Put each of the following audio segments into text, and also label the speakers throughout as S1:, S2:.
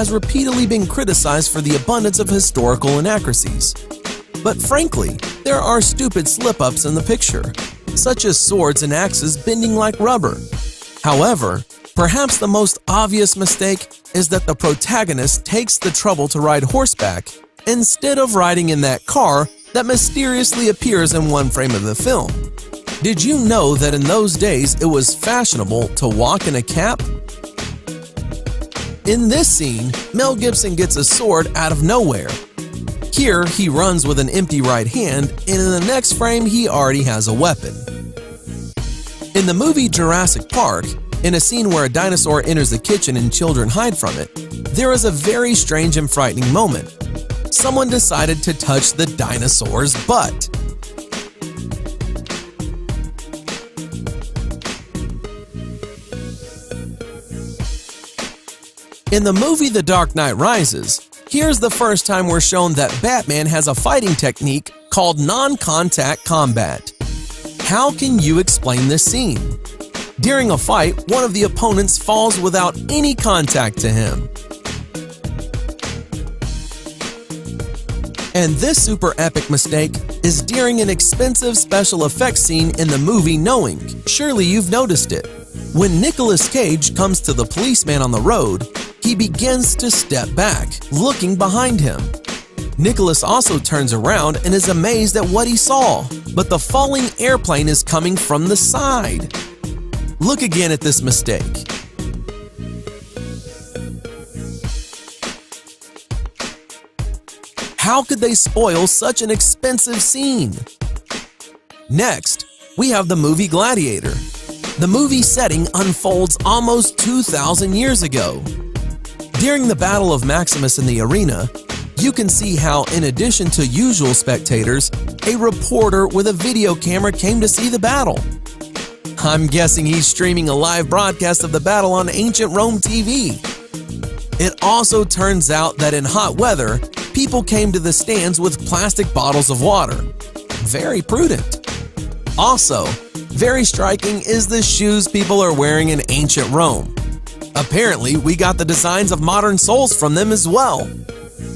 S1: has repeatedly been criticized for the abundance of historical inaccuracies. But frankly, there are stupid slip-ups in the picture, such as swords and axes bending like rubber. However, perhaps the most obvious mistake is that the protagonist takes the trouble to ride horseback instead of riding in that car that mysteriously appears in one frame of the film. Did you know that in those days it was fashionable to walk in a cap? In this scene, Mel Gibson gets a sword out of nowhere. Here, he runs with an empty right hand, and in the next frame, he already has a weapon. In the movie Jurassic Park, in a scene where a dinosaur enters the kitchen and children hide from it, there is a very strange and frightening moment. Someone decided to touch the dinosaur's butt. In the movie The Dark Knight Rises, here's the first time we're shown that Batman has a fighting technique called non-contact combat. How can you explain this scene? During a fight, one of the opponents falls without any contact to him. And this super epic mistake is during an expensive special effects scene in the movie Knowing. Surely you've noticed it. When Nicolas Cage comes to the policeman on the road, he begins to step back, looking behind him. Nicholas also turns around and is amazed at what he saw, but the falling airplane is coming from the side. Look again at this mistake. How could they spoil such an expensive scene? Next, we have the movie Gladiator. The movie setting unfolds almost 2,000 years ago. During the Battle of Maximus in the arena, you can see how, in addition to usual spectators, a reporter with a video camera came to see the battle. I'm guessing he's streaming a live broadcast of the battle on ancient Rome TV. It also turns out that in hot weather, people came to the stands with plastic bottles of water. Very prudent. Also, very striking is the shoes people are wearing in ancient Rome. Apparently, we got the designs of modern soles from them as well.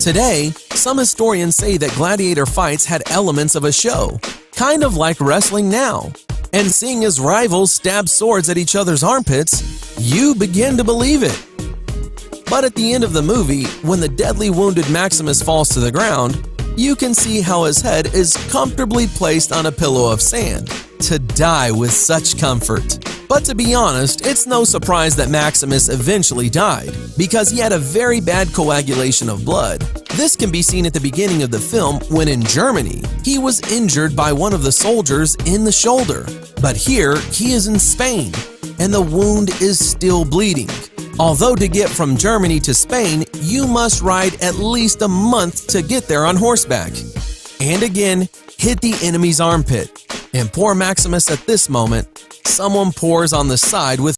S1: Today, some historians say that gladiator fights had elements of a show, kind of like wrestling now. And seeing as rivals stab swords at each other's armpits, you begin to believe it. But at the end of the movie, when the deadly wounded Maximus falls to the ground, you can see how his head is comfortably placed on a pillow of sand, to die with such comfort. But to be honest, it's no surprise that Maximus eventually died, because he had a very bad coagulation of blood. This can be seen at the beginning of the film when in Germany, he was injured by one of the soldiers in the shoulder. But here, he is in Spain, and the wound is still bleeding. Although to get from Germany to Spain, you must ride at least a month to get there on horseback. And again, hit the enemy's armpit. And poor Maximus at this moment, someone pours on the side with